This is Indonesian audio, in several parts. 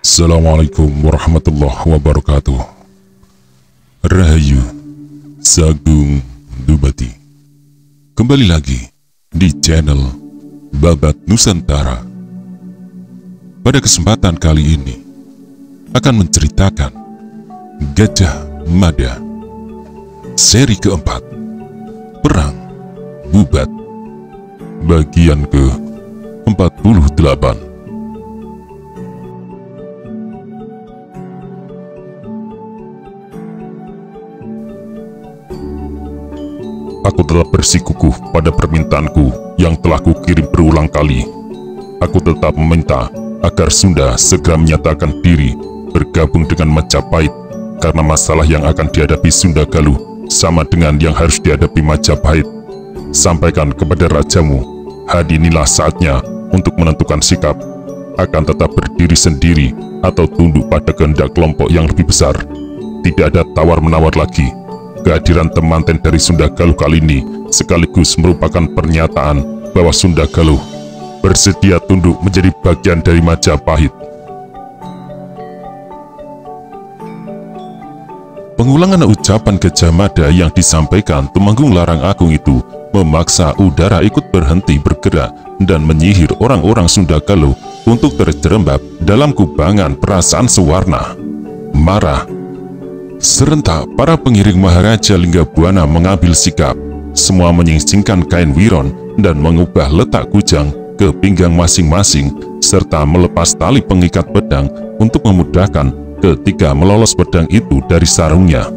Assalamualaikum warahmatullahi wabarakatuh. Rahayu Sagung Dubati. Kembali lagi di channel Babat Nusantara. Pada kesempatan kali ini akan menceritakan Gajah Mada seri keempat, Perang Bubat, bagian ke-48. Aku tetap bersikukuh pada permintaanku yang telah kukirim berulang kali. Aku tetap meminta agar Sunda segera menyatakan diri bergabung dengan Majapahit, karena masalah yang akan dihadapi Sunda Galuh sama dengan yang harus dihadapi Majapahit. Sampaikan kepada rajamu, hadinilah saatnya untuk menentukan sikap, akan tetap berdiri sendiri atau tunduk pada kehendak kelompok yang lebih besar. Tidak ada tawar-menawar lagi. Kehadiran temanten dari Sunda Galuh kali ini sekaligus merupakan pernyataan bahwa Sunda Galuh bersedia tunduk menjadi bagian dari Majapahit. Pengulangan ucapan Gajah Mada yang disampaikan Temanggung Larang Agung itu memaksa udara ikut berhenti bergerak dan menyihir orang-orang Sunda Galuh untuk terjerembab dalam kubangan perasaan sewarna, marah. Serentak para pengiring Maharaja Linggabwana mengambil sikap. Semua menyingsingkan kain wiron dan mengubah letak kujang ke pinggang masing-masing, serta melepas tali pengikat pedang untuk memudahkan ketika melolos pedang itu dari sarungnya.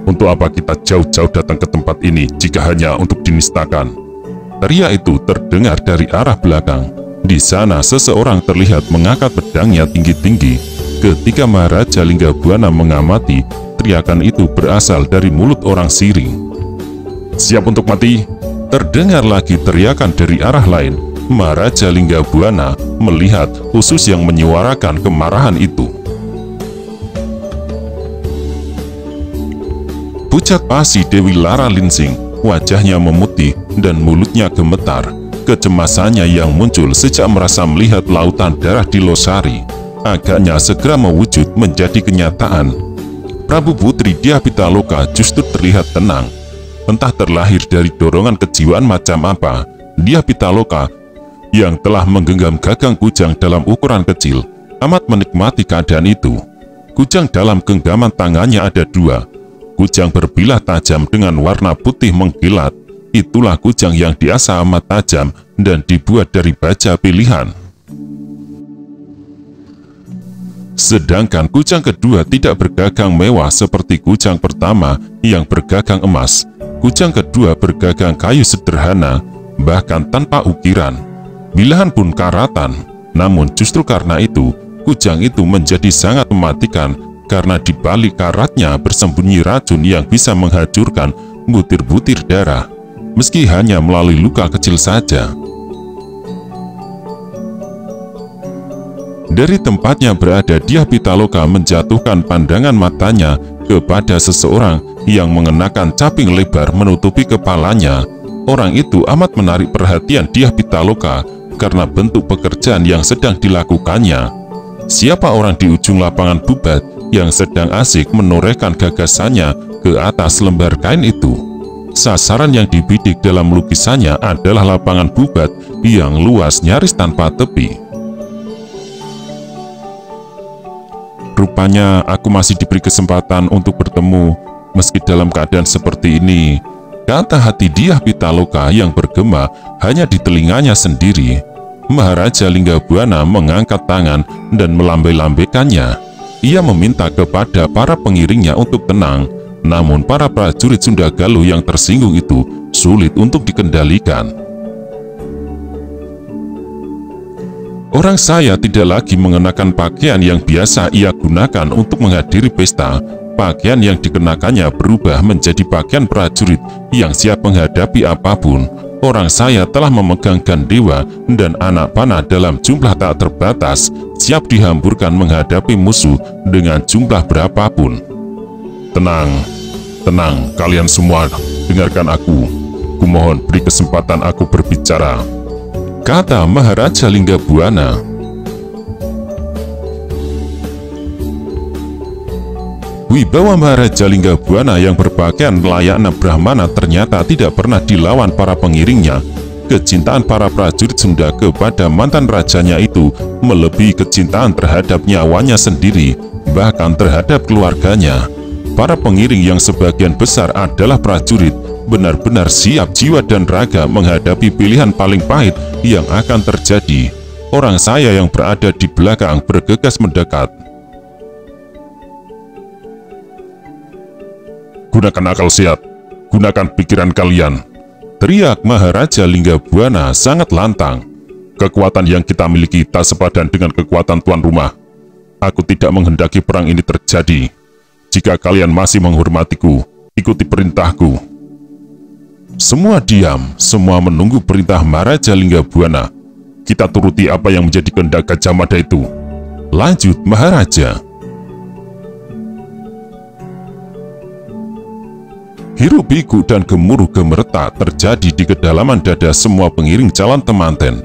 Untuk apa kita jauh-jauh datang ke tempat ini jika hanya untuk dinistakan? Teriak itu terdengar dari arah belakang. Di sana seseorang terlihat mengangkat pedangnya tinggi-tinggi. Ketika Maharaja Linggabwana mengamati, teriakan itu berasal dari mulut orang Siring. "Siap untuk mati!" Terdengar lagi teriakan dari arah lain. Maharaja Linggabwana melihat khusus yang menyuarakan kemarahan itu. Pucat pasi Dewi Lara Linsing, wajahnya memutih dan mulutnya gemetar. Kecemasannya yang muncul sejak merasa melihat lautan darah di Losari agaknya segera mewujud menjadi kenyataan. Prabu Putri Dyah Pitaloka justru terlihat tenang. Entah terlahir dari dorongan kejiwaan macam apa, Dyah Pitaloka yang telah menggenggam gagang kujang dalam ukuran kecil amat menikmati keadaan itu. Kujang dalam genggaman tangannya ada dua. Kujang berbilah tajam dengan warna putih mengkilat. Itulah kujang yang diasah amat tajam dan dibuat dari baja pilihan. Sedangkan kujang kedua tidak bergagang mewah seperti kujang pertama yang bergagang emas. Kujang kedua bergagang kayu sederhana, bahkan tanpa ukiran. Bilahan pun karatan. Namun justru karena itu, kujang itu menjadi sangat mematikan, karena di balik karatnya bersembunyi racun yang bisa menghancurkan butir-butir darah, meski hanya melalui luka kecil saja. Dari tempatnya berada, Dyah Pitaloka menjatuhkan pandangan matanya kepada seseorang yang mengenakan caping lebar menutupi kepalanya. Orang itu amat menarik perhatian Dyah Pitaloka karena bentuk pekerjaan yang sedang dilakukannya. Siapa orang di ujung lapangan Bubat yang sedang asik menorehkan gagasannya ke atas lembar kain itu? Sasaran yang dibidik dalam lukisannya adalah lapangan Bubat yang luas nyaris tanpa tepi. "Rupanya aku masih diberi kesempatan untuk bertemu meski dalam keadaan seperti ini," kata hati Dyah Pitaloka yang bergema hanya di telinganya sendiri. Maharaja Linggabwana mengangkat tangan dan melambai-lambaikannya. Ia meminta kepada para pengiringnya untuk tenang, namun para prajurit Sunda Galuh yang tersinggung itu sulit untuk dikendalikan. "Orang saya tidak lagi mengenakan pakaian yang biasa ia gunakan untuk menghadiri pesta. Pakaian yang dikenakannya berubah menjadi pakaian prajurit yang siap menghadapi apapun. Orang saya telah memegang gandewa dan anak panah dalam jumlah tak terbatas, siap dihamburkan menghadapi musuh dengan jumlah berapapun." "Tenang, tenang kalian semua, dengarkan aku. Kumohon beri kesempatan aku berbicara," kata Maharaja Linggabwana. Wibawa Maharaja Linggabwana yang berpakaian layaknya Brahmana ternyata tidak pernah dilawan para pengiringnya. Kecintaan para prajurit Sunda kepada mantan rajanya itu melebihi kecintaan terhadap nyawanya sendiri, bahkan terhadap keluarganya. Para pengiring yang sebagian besar adalah prajurit, benar-benar siap jiwa dan raga menghadapi pilihan paling pahit yang akan terjadi. Orang saya yang berada di belakang bergegas mendekat. Gunakan akal sehat, gunakan pikiran kalian, teriak Maharaja Linggabwana sangat lantang. Kekuatan yang kita miliki tak sepadan dengan kekuatan tuan rumah. Aku tidak menghendaki perang ini terjadi. Jika kalian masih menghormatiku, ikuti perintahku. Semua diam, semua menunggu perintah Maharaja Linggabwana. Kita turuti apa yang menjadi kehendak Gajah Mada itu. Lanjut Maharaja. Hiruk-pikuk dan gemuruh gemertak terjadi di kedalaman dada semua pengiring calon temanten.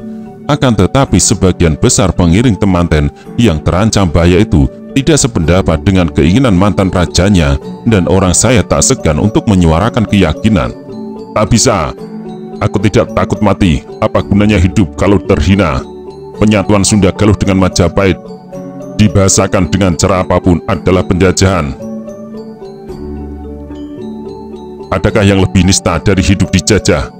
Akan tetapi sebagian besar pengiring temanten yang terancam bahaya itu tidak sependapat dengan keinginan mantan rajanya, dan orang saya tak segan untuk menyuarakan keyakinan. Tak bisa. Aku tidak takut mati. Apa gunanya hidup kalau terhina? Penyatuan Sunda Galuh dengan Majapahit, dibahasakan dengan cara apapun, adalah penjajahan. Adakah yang lebih nista dari hidup dijajah?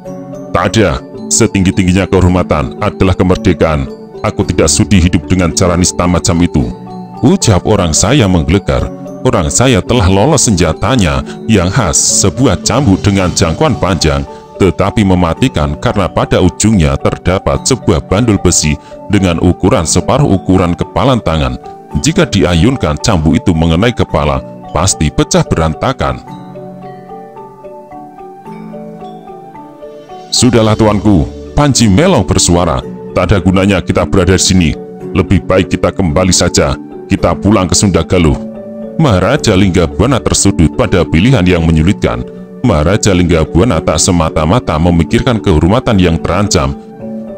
Tak ada. Setinggi-tingginya kehormatan adalah kemerdekaan. Aku tidak sudi hidup dengan cara nista macam itu, ucap orang saya menggelegar. Orang saya telah lolos senjatanya yang khas, sebuah cambuk dengan jangkauan panjang tetapi mematikan karena pada ujungnya terdapat sebuah bandul besi dengan ukuran separuh ukuran kepalan tangan. Jika diayunkan cambuk itu mengenai kepala, pasti pecah berantakan. Sudahlah tuanku, Panji Melong bersuara, tak ada gunanya kita berada di sini. Lebih baik kita kembali saja, kita pulang ke Sunda Galuh. Maharaja Linggabwana tersudut pada pilihan yang menyulitkan. Maharaja Linggabwana tak semata-mata memikirkan kehormatan yang terancam.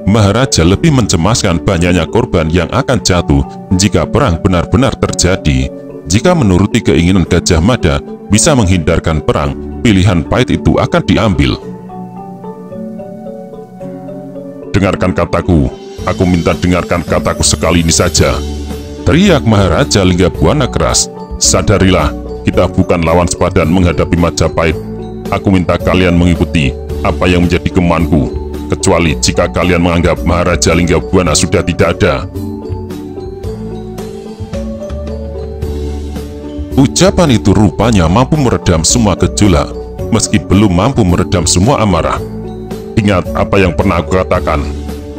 Maharaja lebih mencemaskan banyaknya korban yang akan jatuh jika perang benar-benar terjadi. Jika menuruti keinginan Gajah Mada bisa menghindarkan perang, pilihan pahit itu akan diambil. Dengarkan kataku, aku minta dengarkan kataku sekali ini saja, teriak Maharaja Linggabwana keras. Sadarilah, kita bukan lawan sepadan menghadapi Majapahit. Aku minta kalian mengikuti apa yang menjadi kemauanku, kecuali jika kalian menganggap Maharaja Linggabwana sudah tidak ada. Ucapan itu rupanya mampu meredam semua gejolak, meski belum mampu meredam semua amarah. Ingat apa yang pernah aku katakan,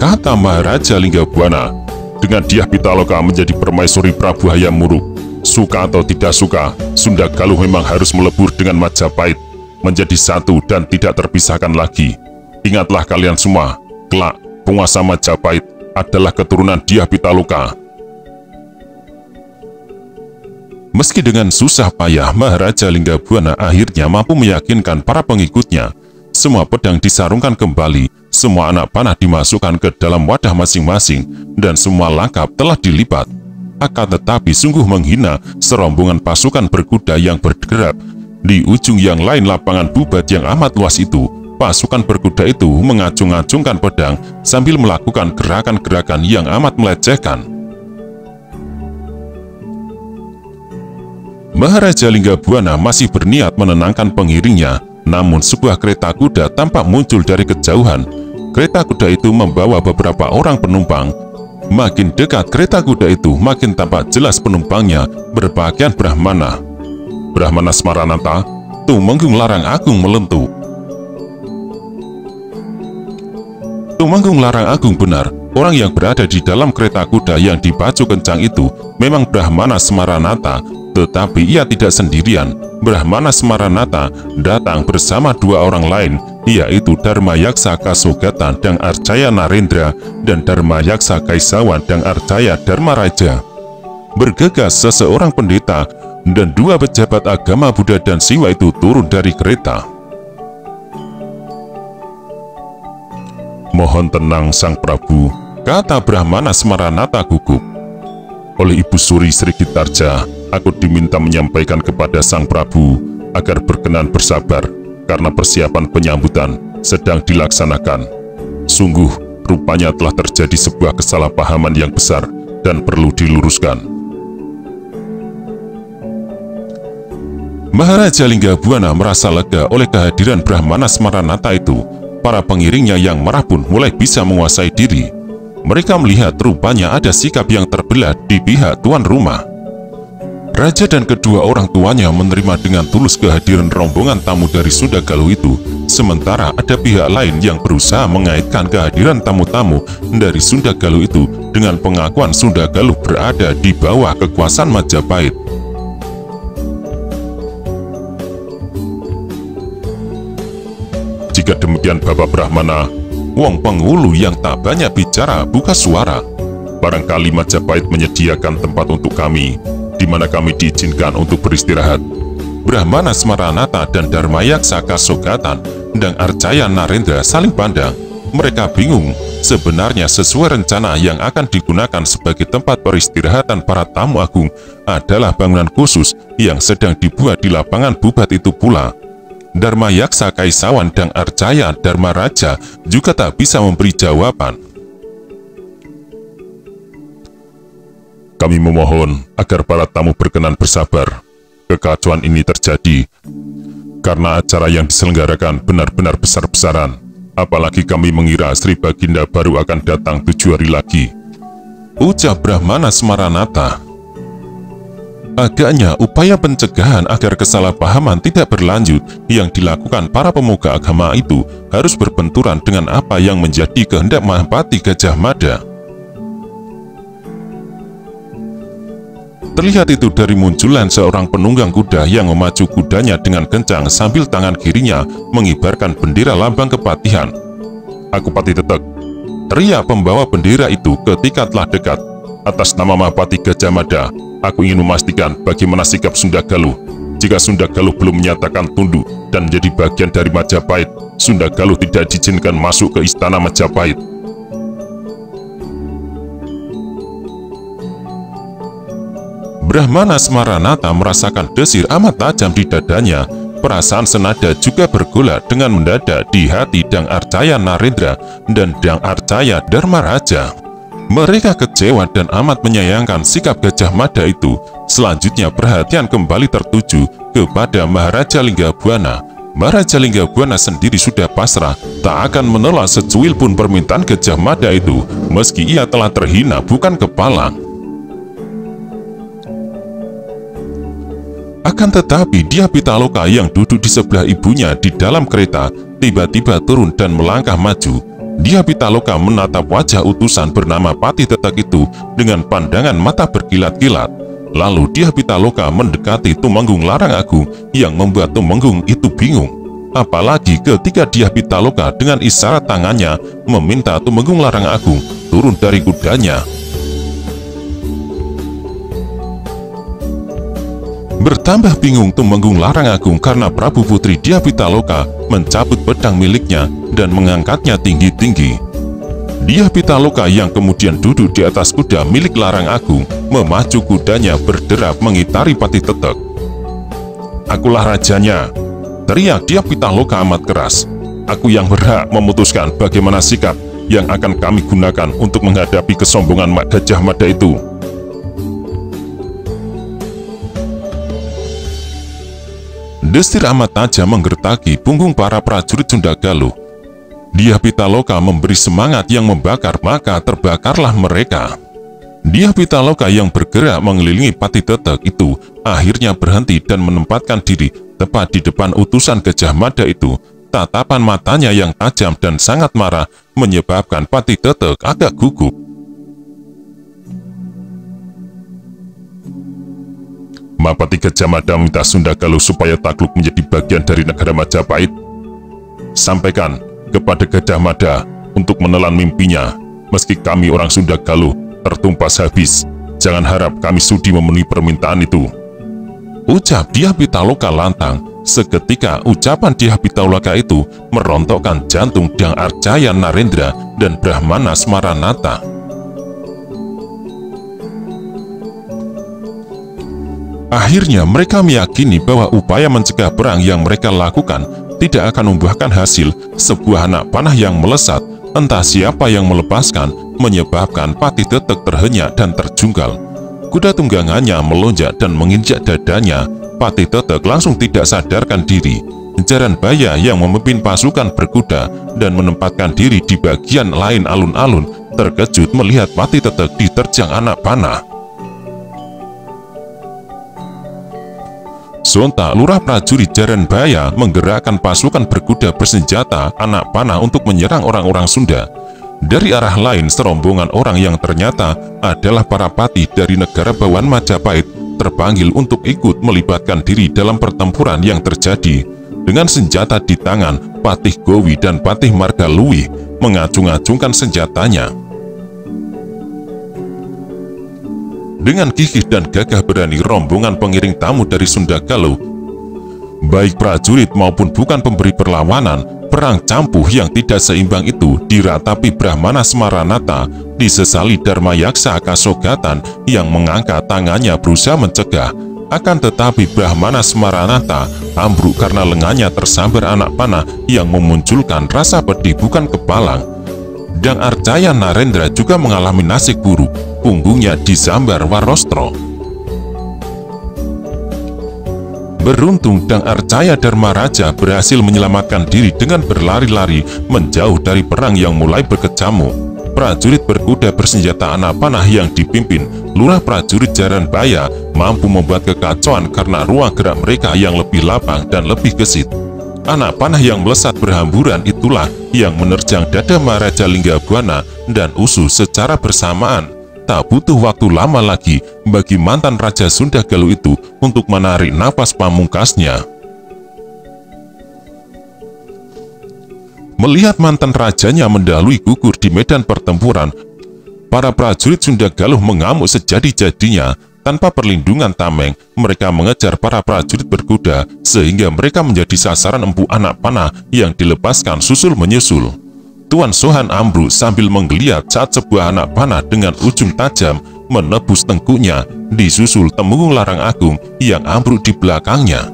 kata Maharaja Linggabwana. Dengan Dyah Pitaloka menjadi permaisuri Prabu Hayam Wuruk, suka atau tidak suka, Sunda Galuh memang harus melebur dengan Majapahit, menjadi satu dan tidak terpisahkan lagi. Ingatlah kalian semua, kelak penguasa Majapahit adalah keturunan Dyah Pitaloka. Meski dengan susah payah, Maharaja Linggabwana akhirnya mampu meyakinkan para pengikutnya. Semua pedang disarungkan kembali, semua anak panah dimasukkan ke dalam wadah masing-masing, dan semua langkap telah dilipat. Akan tetapi sungguh menghina serombongan pasukan berkuda yang bergerak. Di ujung yang lain lapangan bubat yang amat luas itu, pasukan berkuda itu mengacung-acungkan pedang sambil melakukan gerakan-gerakan yang amat melecehkan. Maharaja Linggabwana masih berniat menenangkan pengiringnya, namun sebuah kereta kuda tampak muncul dari kejauhan. Kereta kuda itu membawa beberapa orang penumpang. Makin dekat kereta kuda itu, makin tampak jelas penumpangnya berpakaian Brahmana. Brahmana Smaranata, Tumenggung Larang Agung melentuk. Tumenggung Larang Agung benar, orang yang berada di dalam kereta kuda yang dipacu kencang itu memang Brahmana Smaranata, tetapi ia tidak sendirian. Brahmana Smaranata datang bersama dua orang lain, yaitu Dharmayaksa Kasogatan dan Arjaya Narendra, dan Dharmayaksa Kaisawan dan Arjaya Dharmaraja. Bergegas seseorang pendeta dan dua pejabat agama Buddha dan Siwa itu turun dari kereta. Mohon tenang Sang Prabu, kata Brahmana Smaranata gugup. Oleh Ibu Suri Sri Gitarja, aku diminta menyampaikan kepada Sang Prabu agar berkenan bersabar karena persiapan penyambutan sedang dilaksanakan. Sungguh, rupanya telah terjadi sebuah kesalahpahaman yang besar dan perlu diluruskan. Maharaja Linggabwana merasa lega oleh kehadiran Brahmana Smaranata itu. Para pengiringnya yang marah pun mulai bisa menguasai diri. Mereka melihat rupanya ada sikap yang terbelah di pihak tuan rumah. Raja dan kedua orang tuanya menerima dengan tulus kehadiran rombongan tamu dari Sunda Galuh itu, sementara ada pihak lain yang berusaha mengaitkan kehadiran tamu-tamu dari Sunda Galuh itu dengan pengakuan Sunda Galuh berada di bawah kekuasaan Majapahit. Jika demikian Bapak Brahmana, wong penghulu yang tak banyak bicara buka suara. Barangkali Majapahit menyediakan tempat untuk kami, di mana kami diizinkan untuk beristirahat. Brahmana Smaranata dan Dharmayaksa Kasogatan dan Arjaya Narendra saling pandang. Mereka bingung, sebenarnya sesuai rencana yang akan digunakan sebagai tempat peristirahatan para tamu agung adalah bangunan khusus yang sedang dibuat di lapangan Bubat itu pula. Dharmayaksa Kaisawan dan Arjaya Dharma Raja juga tak bisa memberi jawaban. Kami memohon agar para tamu berkenan bersabar. Kekacauan ini terjadi karena acara yang diselenggarakan benar-benar besar-besaran. Apalagi kami mengira Sri Baginda baru akan datang 7 hari lagi, ucap Brahmana Smaranata. Agaknya upaya pencegahan agar kesalahpahaman tidak berlanjut yang dilakukan para pemuka agama itu harus berbenturan dengan apa yang menjadi kehendak Mahapati Gajah Mada. Terlihat itu dari munculan seorang penunggang kuda yang memacu kudanya dengan kencang sambil tangan kirinya mengibarkan bendera lambang kepatihan. Aku Pati Tetek, teriak pembawa bendera itu ketika telah dekat. Atas nama Mahapati Gajah Mada, aku ingin memastikan bagaimana sikap Sunda Galuh. Jika Sunda Galuh belum menyatakan tunduk dan menjadi bagian dari Majapahit, Sunda Galuh tidak diizinkan masuk ke istana Majapahit. Brahmana Smaranata merasakan desir amat tajam di dadanya. Perasaan senada juga bergolak dengan mendadak di hati Dang Arjaya Narendra dan Dang Arjaya Dharma Raja. Mereka kecewa dan amat menyayangkan sikap Gajah Mada itu. Selanjutnya perhatian kembali tertuju kepada Maharaja Linggabwana. Maharaja Linggabwana sendiri sudah pasrah, tak akan menolak secuil pun permintaan Gajah Mada itu, meski ia telah terhina bukan kepala. Akan tetapi Dyah Pitaloka yang duduk di sebelah ibunya di dalam kereta tiba-tiba turun dan melangkah maju. Dyah Pitaloka menatap wajah utusan bernama Pati Tetek itu dengan pandangan mata berkilat-kilat. Lalu Dyah Pitaloka mendekati Tumenggung Larang Agung yang membuat Tumenggung itu bingung. Apalagi ketika Dyah Pitaloka dengan isyarat tangannya meminta Tumenggung Larang Agung turun dari kudanya. Bertambah bingung Tumenggung Larang Agung karena Prabu Putri Dyah Pitaloka mencabut pedang miliknya dan mengangkatnya tinggi-tinggi. Dyah Pitaloka yang kemudian duduk di atas kuda milik Larang Agung memacu kudanya berderap mengitari Pati Tetek. Akulah rajanya, teriak Dyah Pitaloka amat keras. Aku yang berhak memutuskan bagaimana sikap yang akan kami gunakan untuk menghadapi kesombongan Gajah Mada itu. Desir amat tajam menggertaki punggung para prajurit Sunda Galuh. Dyah Pitaloka memberi semangat yang membakar, maka terbakarlah mereka. Dyah Pitaloka yang bergerak mengelilingi Pati Tetek itu akhirnya berhenti dan menempatkan diri tepat di depan utusan Gajah Mada itu. Tatapan matanya yang tajam dan sangat marah menyebabkan Pati Tetek agak gugup. Mahapati Gajah Mada minta Sunda Galuh supaya takluk menjadi bagian dari negara Majapahit. Sampaikan kepada Gajah Mada untuk menelan mimpinya. Meski kami orang Sunda Galuh tertumpas habis, jangan harap kami sudi memenuhi permintaan itu, ucap Dyah Pitaloka lantang. Seketika ucapan Dyah Pitaloka itu merontokkan jantung Dang Arjaya Narendra dan Brahmana Smaranata. Akhirnya mereka meyakini bahwa upaya mencegah perang yang mereka lakukan tidak akan membuahkan hasil. Sebuah anak panah yang melesat, entah siapa yang melepaskan, menyebabkan Patih Detek terhenyak dan terjungkal. Kuda tunggangannya melonjak dan menginjak dadanya. Patih Detek langsung tidak sadarkan diri. Jaranbaya yang memimpin pasukan berkuda dan menempatkan diri di bagian lain alun-alun terkejut melihat Patih Detek diterjang anak panah. Sontak lurah prajurit Jaranbaya menggerakkan pasukan berkuda bersenjata anak panah untuk menyerang orang-orang Sunda. Dari arah lain, serombongan orang yang ternyata adalah para patih dari negara Bawan Majapahit terpanggil untuk ikut melibatkan diri dalam pertempuran yang terjadi. Dengan senjata di tangan, Patih Gowi dan Patih Margaluwih mengacung-acungkan senjatanya. Dengan gigih dan gagah berani, rombongan pengiring tamu dari Sunda Galuh, baik prajurit maupun bukan pemberi perlawanan, perang campuh yang tidak seimbang itu diratapi Brahmana Smaranata, disesali Dharma Yaksa Kasogatan yang mengangkat tangannya berusaha mencegah. Akan tetapi Brahmana Smaranata ambruk karena lengannya tersambar anak panah yang memunculkan rasa pedih bukan kepalang. Dang Arjaya Narendra juga mengalami nasib buruk, punggungnya disambar Warostro. Beruntung Dang Arjaya Dharmaraja berhasil menyelamatkan diri dengan berlari-lari menjauh dari perang yang mulai berkecamuk. Prajurit berkuda bersenjata anak panah yang dipimpin lurah prajurit Jaranbaya mampu membuat kekacauan karena ruang gerak mereka yang lebih lapang dan lebih gesit. Anak panah yang melesat berhamburan itulah yang menerjang dada Maharaja Linggabwana dan Usu secara bersamaan. Tak butuh waktu lama lagi bagi mantan Raja Sunda Galuh itu untuk menarik napas pamungkasnya. Melihat mantan rajanya mendahului gugur di medan pertempuran, para prajurit Sunda Galuh mengamuk sejadi-jadinya. Tanpa perlindungan tameng, mereka mengejar para prajurit berkuda sehingga mereka menjadi sasaran empuk anak panah yang dilepaskan susul menyusul. Tuan Sohan ambruk sambil menggeliat saat sebuah anak panah dengan ujung tajam menebus tengkuknya, disusul Temunggung Larang Agung yang ambruk di belakangnya.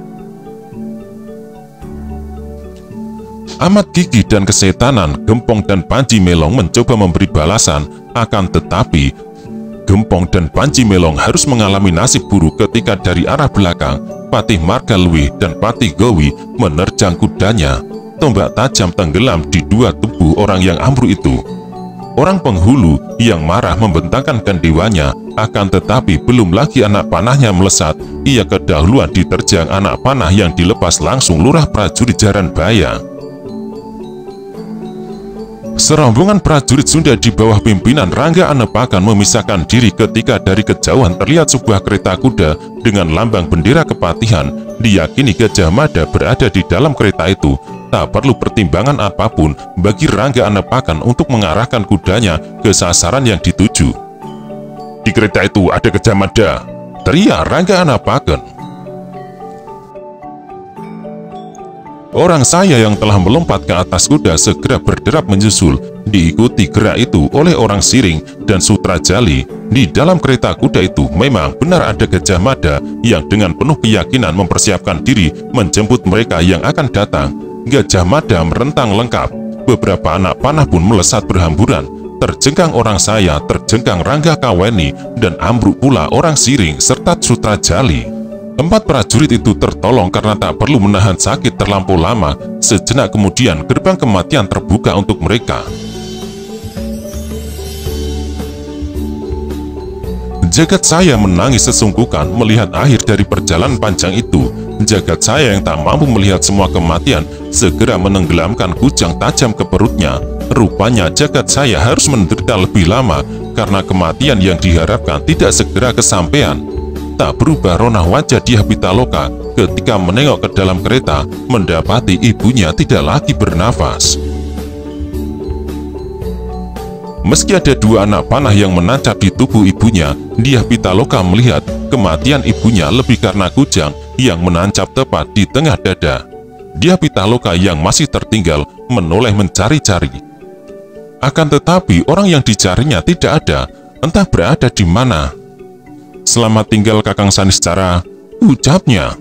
Amat gigih dan kesetanan, Gempong dan Panji Melong mencoba memberi balasan, akan tetapi Gempong dan Panji Melong harus mengalami nasib buruk ketika dari arah belakang Patih Margaluwih dan Patih Gowi menerjang kudanya. Tombak tajam tenggelam di dua tubuh orang yang ambruk itu. Orang penghulu yang marah membentangkan kendewanya, akan tetapi belum lagi anak panahnya melesat, ia kedahuluan diterjang anak panah yang dilepas langsung lurah prajurit Jaranbaya. Serombongan prajurit Sunda di bawah pimpinan Rangga Anepakan memisahkan diri ketika dari kejauhan terlihat sebuah kereta kuda dengan lambang bendera kepatihan. Diyakini Gajah Mada berada di dalam kereta itu. Tak perlu pertimbangan apapun bagi Rangga Anepakan untuk mengarahkan kudanya ke sasaran yang dituju. "Di kereta itu ada Gajah Mada," teriak Rangga Anepakan. Orang saya yang telah melompat ke atas kuda segera berderap menyusul, diikuti gerak itu oleh orang Siring dan Sutrajali. Di dalam kereta kuda itu memang benar ada Gajah Mada yang dengan penuh keyakinan mempersiapkan diri menjemput mereka yang akan datang. Gajah Mada merentang lengkap, beberapa anak panah pun melesat berhamburan. Terjengkang orang saya, terjengkang Rangga Kaweni, dan ambruk pula orang Siring serta Sutrajali. Empat prajurit itu tertolong karena tak perlu menahan sakit terlampau lama. Sejenak kemudian gerbang kematian terbuka untuk mereka. Jagat saya menangis sesunggukan melihat akhir dari perjalanan panjang itu. Jagat saya yang tak mampu melihat semua kematian segera menenggelamkan kujang tajam ke perutnya. Rupanya jagat saya harus menderita lebih lama karena kematian yang diharapkan tidak segera kesampaian. Tak berubah ronah wajah Dyah Pitaloka ketika menengok ke dalam kereta, mendapati ibunya tidak lagi bernafas. Meski ada dua anak panah yang menancap di tubuh ibunya, Dyah Pitaloka melihat kematian ibunya lebih karena kujang yang menancap tepat di tengah dada. Dia Pitaloka yang masih tertinggal menoleh mencari-cari. Akan tetapi orang yang dicarinya tidak ada, entah berada di mana. "Selamat tinggal Kakang Saniscara," ucapnya.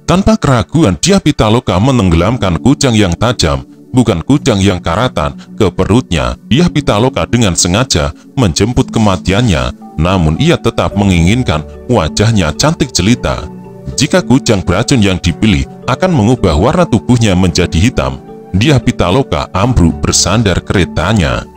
Tanpa keraguan, dia Pitaloka menenggelamkan kujang yang tajam, bukan kujang yang karatan, ke perutnya. Dia Pitaloka dengan sengaja menjemput kematiannya, namun ia tetap menginginkan wajahnya cantik jelita. Jika kujang beracun yang dipilih akan mengubah warna tubuhnya menjadi hitam, dia Pitaloka ambruk bersandar keretanya.